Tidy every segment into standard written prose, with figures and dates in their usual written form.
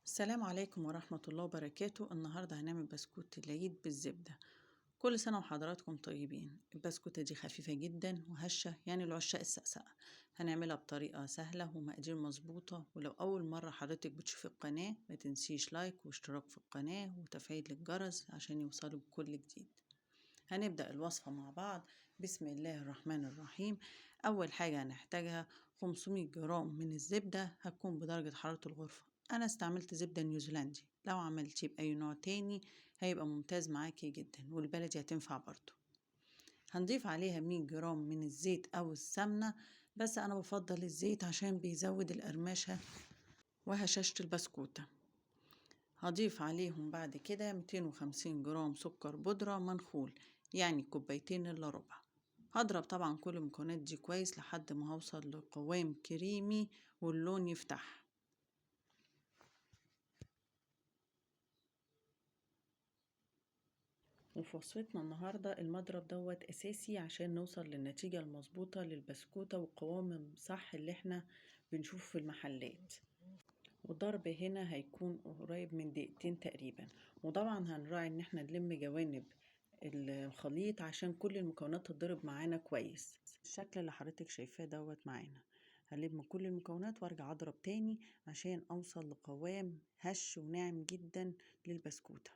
السلام عليكم ورحمة الله وبركاته. النهاردة هنعمل بسكوت العيد بالزبدة. كل سنة وحضراتكم طيبين. البسكوتة دي خفيفة جدا وهشة، يعني العشاق السقسقة. هنعملها بطريقة سهلة ومقادير مظبوطة، ولو أول مرة حضرتك بتشوف القناة ما تنسيش لايك واشتراك في القناة وتفعيل الجرس عشان يوصلوا بكل جديد. هنبدأ الوصفة مع بعض. بسم الله الرحمن الرحيم. أول حاجة هنحتاجها 500 جرام من الزبدة، هتكون بدرجة حرارة الغرفة. أنا استعملت زبدة نيوزيلندي، لو عملتيه بأي نوع تاني هيبقى ممتاز معاكي جدا، والبلدي هتنفع برضو. هنضيف عليها 100 جرام من الزيت أو السمنة، بس أنا بفضل الزيت عشان بيزود القرمشة وهشاشة البسكوتة. هضيف عليهم بعد كده 250 جرام سكر بودرة منخول، يعني كوبايتين إلا ربع. هضرب طبعا كل المكونات دي كويس لحد ما هوصل لقوام كريمي واللون يفتح. وفي وصفتنا النهاردة المضرب دوت أساسي عشان نوصل للنتيجة المظبوطة للبسكوتة والقوام صح اللي احنا بنشوفه في المحلات. والضرب هنا هيكون قريب من دقيقتين تقريبا. وطبعا هنراعي ان احنا نلم جوانب الخليط عشان كل المكونات تضرب معانا كويس. الشكل اللي حضرتك شايفاه دوت معانا. هلم كل المكونات وارجع اضرب تاني عشان اوصل لقوام هش وناعم جدا للبسكوتة.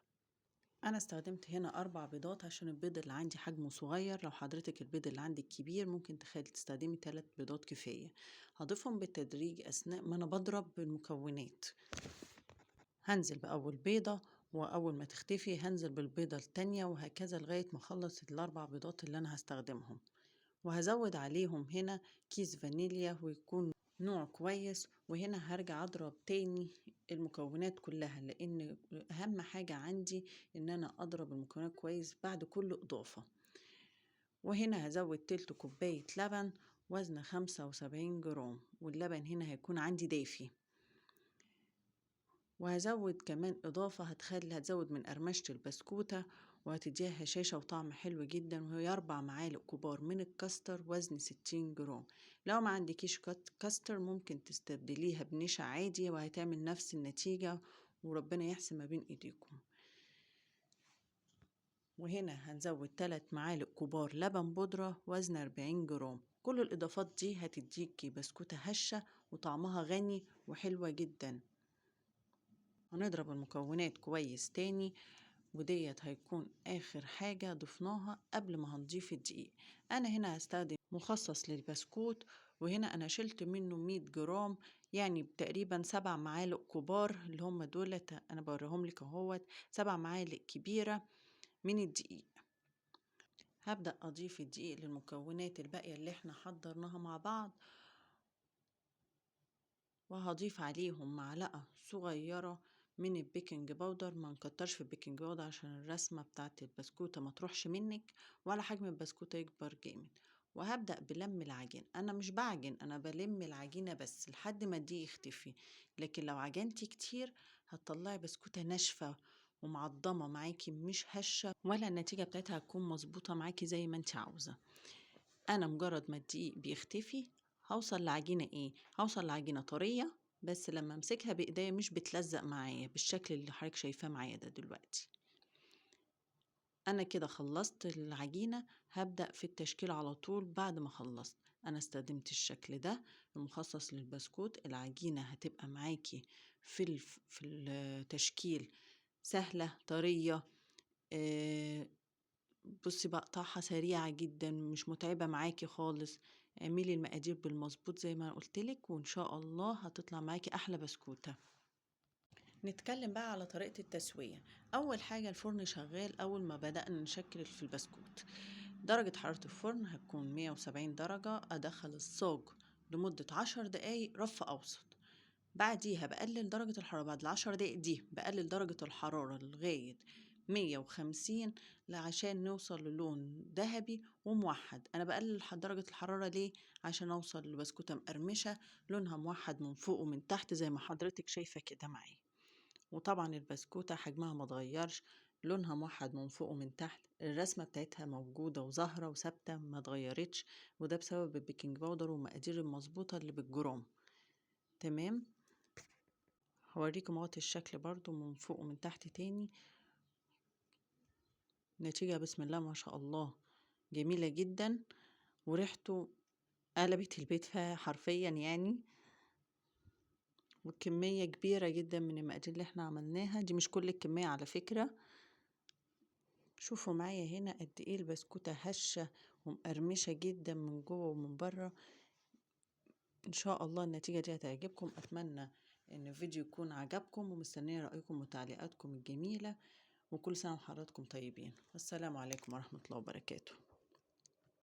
انا استخدمت هنا 4 بيضات عشان البيض اللي عندي حجمه صغير. لو حضرتك البيض اللي عندك كبير ممكن تستخدمي 3 بيضات كفاية. هضيفهم بالتدريج اثناء ما انا بضرب بالمكونات. هنزل بأول بيضة، وأول ما تختفي هنزل بالبيضة التانية، وهكذا لغاية ما أخلص ال4 بيضات اللي أنا هستخدمهم. وهزود عليهم هنا كيس فانيليا ويكون نوع كويس. وهنا هرجع أضرب تاني المكونات كلها، لأن أهم حاجة عندي إن أنا أضرب المكونات كويس بعد كل إضافة. وهنا هزود تلت كوباية لبن وزن 75 جرام، واللبن هنا هيكون عندي دافي. وهزود كمان إضافة هتزود من قرمشة البسكوتة وهتديها هشاشة وطعم حلو جدا، وهي 4 معالق كبار من الكاستر وزن 60 جرام. لو ما عندكيش كاستر ممكن تستبدليها بنشا عادي وهتعمل نفس النتيجة، وربنا يحسن ما بين ايديكم. وهنا هنزود 3 معالق كبار لبن بودرة وزن 40 جرام. كل الإضافات دي هتديكي بسكوتة هشة وطعمها غني وحلوة جدا. هنضرب المكونات كويس تاني، وديت هيكون اخر حاجة ضفناها قبل ما هنضيف الدقيق. انا هنا هستخدم مخصص للبسكوت، وهنا انا شلت منه 100 جرام، يعني تقريبا 7 معالق كبار اللي هم دولت انا بوريهم لك اهوت. 7 معالق كبيرة من الدقيق. هبدأ اضيف الدقيق للمكونات الباقية اللي احنا حضرناها مع بعض، وهضيف عليهم معلقة صغيرة من البيكنج باودر. ما نكترش في البيكنج باودر عشان الرسمة بتاعت البسكوتة ما تروحش منك ولا حجم البسكوتة يكبر جامد. وهبدأ بلم العجين. انا مش بعجن، انا بلم العجينة بس لحد ما دي يختفي. لكن لو عجنتي كتير هتطلعي بسكوتة ناشفة ومعضمة معاكي، مش هشة، ولا النتيجة بتاعتها هتكون مظبوطة معاكي زي ما انت عاوزة. انا مجرد ما الدقيق بيختفي هوصل لعجينة هوصل لعجينة طرية، بس لما امسكها بايديا مش بتلزق معايا بالشكل اللي حضرتك شايفاه معايا ده دلوقتي. انا كده خلصت العجينة. هبدأ في التشكيل على طول. بعد ما خلصت انا استخدمت الشكل ده المخصص للبسكوت. العجينة هتبقى معاكي في التشكيل سهلة طرية. بصي بقطعها سريعة جدا، مش متعبة معاكي خالص. اعملي المقادير بالمظبوط زي ما قلتلك وان شاء الله هتطلع معاكي احلى بسكوتة. نتكلم بقى على طريقة التسوية. اول حاجة الفرن شغال. اول ما بدأنا نشكل في البسكوت درجة حرارة الفرن هتكون 170 درجة. ادخل الصاج لمدة 10 دقايق رف اوسط. بعديها بقلل درجة الحرارة. بعد ال10 دقايق دي بقلل درجة الحرارة لغاية 150 عشان نوصل للون ذهبي وموحد. أنا بقلل درجة الحرارة ليه؟ عشان أوصل لبسكوتة مقرمشة لونها موحد من فوق ومن تحت زي ما حضرتك شايفة كده معايا. وطبعا البسكوتة حجمها ما اتغيرش، لونها موحد من فوق ومن تحت. الرسمة بتاعتها موجودة وظاهرة وثابتة ما اتغيرتش، وده بسبب البيكنج باودر والمقادير المظبوطة اللي بالجرام. تمام. هوريكم اهوت الشكل برضو من فوق ومن تحت تاني. نتيجة بسم الله ما شاء الله جميلة جدا، وريحته قلبت البيت حرفيا يعني. وكمية كبيرة جدا من المقادير اللي احنا عملناها دي، مش كل الكمية على فكرة. شوفوا معايا هنا قد ايه البسكوتة هشة ومقرمشة جدا من جوه ومن بره. ان شاء الله النتيجة دي هتعجبكم. اتمنى ان الفيديو يكون عجبكم، ومستنية رأيكم وتعليقاتكم الجميلة، وكل سنة وحضراتكم طيبين. والسلام عليكم ورحمة الله وبركاته.